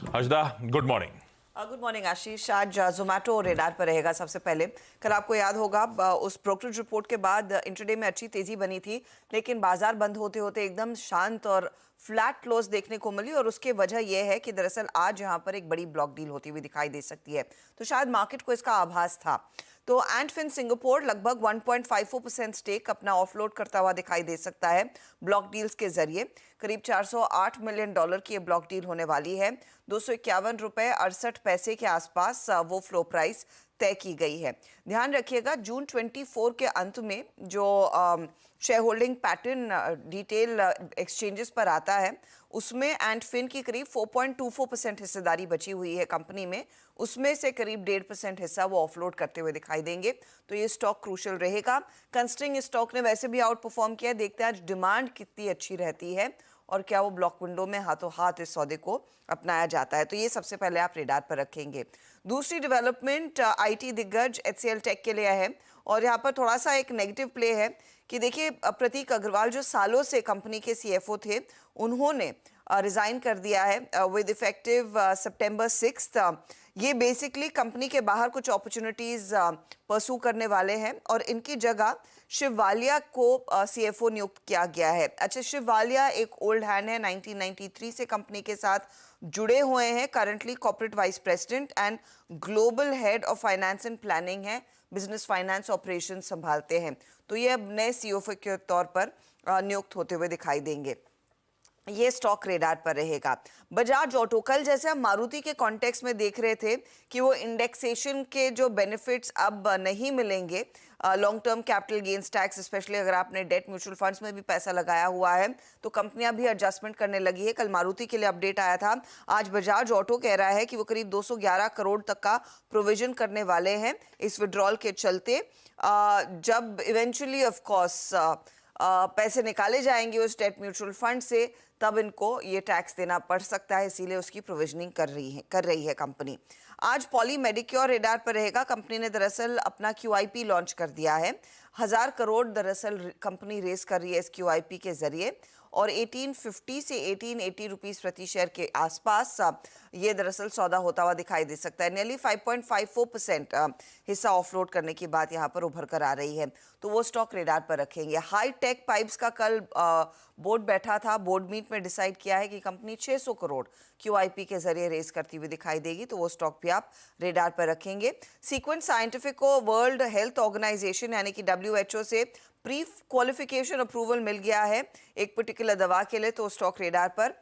हजदा, good morning. Good morning आशीष। आज Zomato radar पर रहेगा। सबसे पहले कल आपको याद होगा उस ब्रोकरेज रिपोर्ट के बाद इंट्राडे में अच्छी तेजी बनी थी, लेकिन बाजार बंद होते होते एकदम शांत और फ्लैट क्लोज देखने को मिली। और उसकी वजह यह है कि दरअसल आज यहाँ पर एक बड़ी ब्लॉक डील होती हुई दिखाई दे सकती है, तो शायद मार्केट को इसका आभास था। तो एंट फिन सिंगापुर लगभग 1.54% स्टेक अपना ऑफलोड करता हुआ दिखाई दे सकता है ब्लॉक डील्स के जरिए। करीब $408 मिलियन की ये ब्लॉक डील होने वाली है। 251 रुपए 68 पैसे के आसपास वो फ्लो प्राइस तय की गई है। ध्यान रखिएगा, जून 24 के अंत में जो share holding pattern detail exchanges पर आता है, उसमें एंट फिन की करीब 4.24% हिस्सेदारी बची हुई है कंपनी में। उसमें से करीब 1.5% हिस्सा वो ऑफलोड करते हुए दिखाई देंगे, तो ये स्टॉक क्रूशल रहेगा। कंस्ट्रिंग स्टॉक ने वैसे भी आउट परफॉर्म किया। देखते हैं आज डिमांड कितनी अच्छी रहती है और क्या वो ब्लॉक विंडो में हाथों हाथ इस सौदे को अपनाया जाता है। तो ये सबसे पहले आप रेडार पर रखेंगे। दूसरी डेवलपमेंट आईटी दिग्गज HCL टेक के लिए है, और यहाँ पर थोड़ा सा एक नेगेटिव प्ले है कि देखिए, प्रतीक अग्रवाल जो सालों से कंपनी के CFO थे, उन्होंने रिजाइन कर दिया है विद इफेक्टिव सितंबर 6। ये बेसिकली कंपनी के बाहर कुछ अपॉर्चुनिटीज परसू करने वाले हैं और इनकी जगह शिव वालिया को CFO नियुक्त किया गया है। अच्छा, शिव वालिया एक ओल्ड हैंड है, 1993 से कंपनी के साथ जुड़े हुए हैं। Currently corporate vice president and global head of finance and planning है, बिजनेस फाइनेंस ऑपरेशन संभालते हैं। तो ये अब नए CFO के तौर पर नियुक्त होते हुए दिखाई देंगे। ये स्टॉक रेडार पर रहेगा। बजाज ऑटो, कल जैसे हम मारुति के कॉन्टेक्स्ट में देख रहे थे कि वो इंडेक्सेशन के जो बेनिफिट्स अब नहीं मिलेंगे, long term capital gains tax, specially अगर आपने डेट म्यूचुअल फंड्स में भी पैसा लगाया हुआ है, तो कंपनियां भी एडजस्टमेंट करने लगी है। कल मारुति के लिए अपडेट आया था। आज बजाज ऑटो कह रहा है कि वो करीब 211 करोड़ तक का प्रोविजन करने वाले हैं इस विड्रॉल के चलते। जब इवेंचुअली ऑफ कोर्स पैसे निकाले जाएंगे उस डेट म्यूचुअल फंड से, तब इनको ये टैक्स देना पड़ सकता है, इसीलिए उसकी प्रोविजनिंग कर रही है कंपनी। आज पॉली मेडिक्योर रेडार पर रहेगा। कंपनी ने दरअसल अपना QIP लॉन्च कर दिया है। 1000 करोड़ दरअसल कंपनी रेस कर रही है इस QIP के जरिए, और 1850 से 1880 रुपीस प्रति शेयर के आसपास ये दरअसल सौदा होता हुआ दिखाई दे सकता है। नियरली 5.54% हिस्सा ऑफलोड करने की बात यहाँ पर उभर कर आ रही है, तो वो स्टॉक रेडार पर रखेंगे। हाई टेक पाइप्स का कल बोर्ड बैठा था। बोर्ड मीट में डिसाइड किया है कि कंपनी 600 करोड़ QIP के जरिए रेस करती हुई दिखाई देगी, तो वो स्टॉक भी आप रेडार पर रखेंगे। सीक्वेंस साइंटिफिक को वर्ल्ड हेल्थ ऑर्गेनाइजेशन यानी कि WHO से प्री क्वालिफिकेशन अप्रूवल मिल गया है एक पर्टिकुलर दवा के लिए, तो स्टॉक रेडार पर।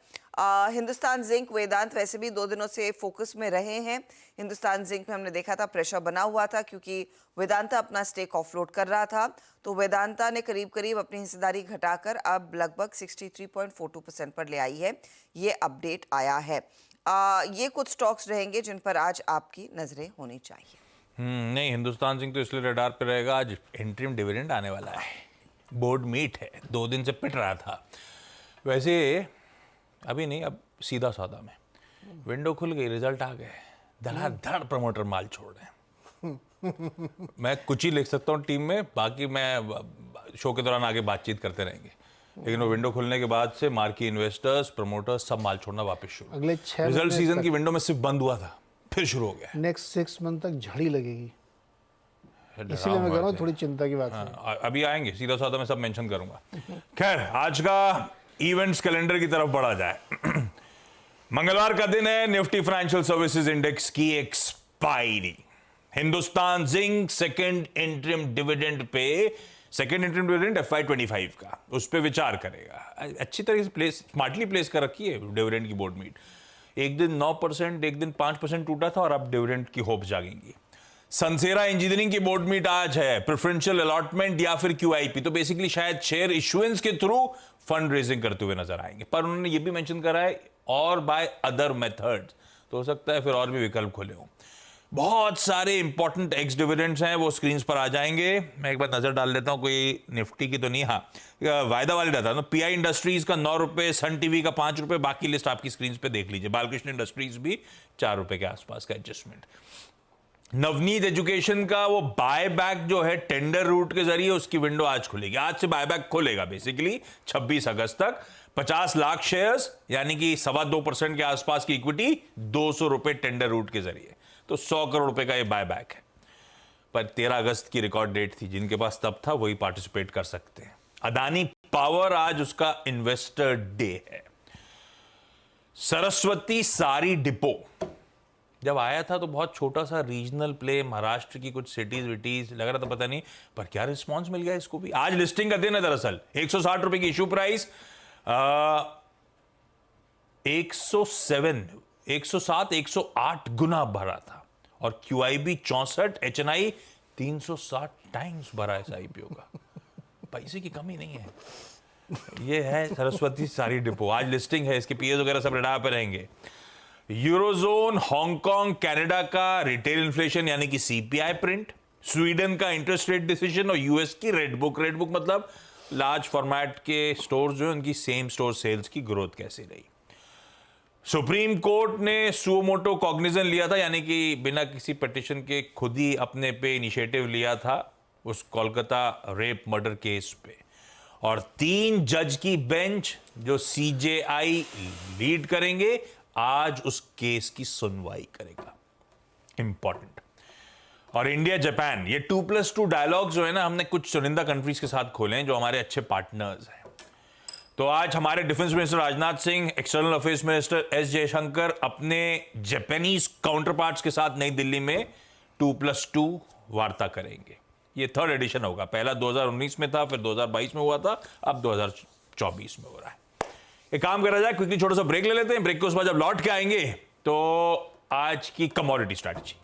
हिंदुस्तान जिंक, वेदांत वैसे भी 2 दिनों से फोकस में रहे हैं। हिंदुस्तान जिंक में हमने देखा था प्रेशर बना हुआ था क्योंकि वेदांता अपना स्टेक ऑफलोड कर रहा था, तो वेदांता ने करीब करीब अपनी हिस्सेदारी घटाकर अब लगभग 63.42% पर ले आई है। ये अपडेट आया है। ये कुछ स्टॉक्स रहेंगे जिन पर आज आपकी नजरें होनी चाहिए। नहीं, हिंदुस्तान सिंह तो इसलिए रडार पे रहेगा, आज इंटरिम डिविडेंड आने वाला है। बोर्ड मीट है, 2 दिन से पिट रहा था। वैसे अभी नहीं, अब सीधा सौदा में विंडो खुल गई, रिजल्ट आ गए, धड़ाधड़ प्रमोटर माल छोड़ रहे हैं। मैं कुछ ही लिख सकता हूँ टीम में, बाकी मैं शो के दौरान आगे बातचीत करते रहेंगे, लेकिन वो विंडो खुलने के बाद से मार्की इन्वेस्टर्स, प्रमोटर्स सब माल छोड़ना वापस शुरू। अगले 6 रिजल्ट सीजन की विंडो में सिर्फ बंद हुआ था, फिर शुरू हो गया। नेक्स्ट 6 मंथ तक झड़ी लगेगी, इसलिए मैं कह रहा हूँ थोड़ी चिंता की बात है। अभी आएंगे सीधा सौदा में, सब मेंशन करूंगा। खैर, आज का इवेंट्स कैलेंडर की तरफ बढ़ा जाए। मंगलवार का दिन है, निफ्टी फाइनेंशियल सर्विसेज इंडेक्स की expiry. Hindustan zinc second interim dividend pay, second interim dividend FY25 का, उस पर विचार करेगा। अच्छी तरह से स्मार्टली प्लेस कर रखी है डिविडेंड की बोर्ड मीट। एक दिन 9%, एक दिन 5% टूटा था, और अब डिविडेंड की होप जागेंगी। सनसेरा इंजीनियरिंग की बोर्ड मीट आज है, प्रेफरेंशियल अलॉटमेंट या फिर QIP, तो बेसिकली शायद शेयर इश्यूएंस के थ्रू फंड रेजिंग करते हुए नजर आएंगे, पर उन्होंने ये भी मेंशन करा है और बाय अदर मेथड्स, तो हो सकता है फिर और भी विकल्प खुले हों। बहुत सारे इंपॉर्टेंट एक्स डिविडेंड्स हैं, वो स्क्रीन पर आ जाएंगे। मैं एक बार नजर डाल लेता हूं, कोई निफ्टी की तो नहीं, हाँ वायदा वाली डाटा ना, PI इंडस्ट्रीज का 9 रुपए, सन टीवी का 5 रुपए, बाकी लिस्ट आपकी स्क्रीन पे देख लीजिए। बालकृष्ण इंडस्ट्रीज भी 4 रुपए के आसपास का एडजस्टमेंट। नवनीत एजुकेशन का वो बायबैक जो है टेंडर रूट के जरिए, उसकी विंडो आज खुलेगी। आज से बायबैक खुलेगा बेसिकली 26 अगस्त तक। 50 लाख शेयर्स यानी कि 2.25% के आसपास की इक्विटी 200 रुपए टेंडर रूट के जरिए, तो 100 करोड़ रुपए का ये बायबैक है। पर 13 अगस्त की रिकॉर्ड डेट थी, जिनके पास तब था वही पार्टिसिपेट कर सकते हैं। अदानी पावर आज उसका इन्वेस्टर डे है। सरस्वती सारी डिपो जब आया था तो बहुत छोटा सा रीजनल प्ले, महाराष्ट्र की कुछ सिटीज विटीज लग रहा था, पता नहीं, पर क्या रिस्पांस मिल गया इसको भी। आज लिस्टिंग का दिन है दरअसल। 160 रुपए की इशू प्राइस, 107 108 गुना भरा था, और QIB 64, HNI 360 टाइम्स भरा है इस IPO का। पैसे की कमी नहीं है। ये है सरस्वती सारी डिपो। आज लिस्टिंग है, इसके पीएस वगैरह सब रडार पे रहेंगे। यूरोजोन, हांगकांग, कनाडा का रिटेल इन्फ्लेशन यानी कि CPI प्रिंट, स्वीडन का इंटरेस्ट रेट डिसीजन, और यूएस की रेड बुक मतलब लार्ज फॉर्मेट के स्टोर्स जो है उनकी सेम स्टोर सेल्स की ग्रोथ कैसी रही। सुप्रीम कोर्ट ने सुमोटो कॉग्निजन लिया था, यानी कि बिना किसी पिटीशन के खुद ही अपने पे इनिशिएटिव लिया था उस कोलकाता रेप मर्डर केस पे, और 3 जज की बेंच जो CJI लीड करेंगे आज उस केस की सुनवाई करेगा। इंपॉर्टेंट। और इंडिया जापान, ये 2+2 डायलॉग जो है ना, हमने कुछ चुनिंदा कंट्रीज के साथ खोले हैं जो हमारे अच्छे पार्टनर्स हैं। तो आज हमारे defence minister Rajnath Singh, external affairs minister S Jaishankar अपने जापानीज काउंटर पार्ट्स के साथ नई दिल्ली में 2+2 वार्ता करेंगे। ये 3rd एडिशन होगा। पहला 2019 में था, फिर 2022 में हुआ था, अब 2024 में हो रहा है। एक काम करा जाए, क्विकली छोटा सा ब्रेक ले लेते हैं। ब्रेक के उस बाद जब लौट के आएंगे तो आज की कमोडिटी स्ट्रैटेजी।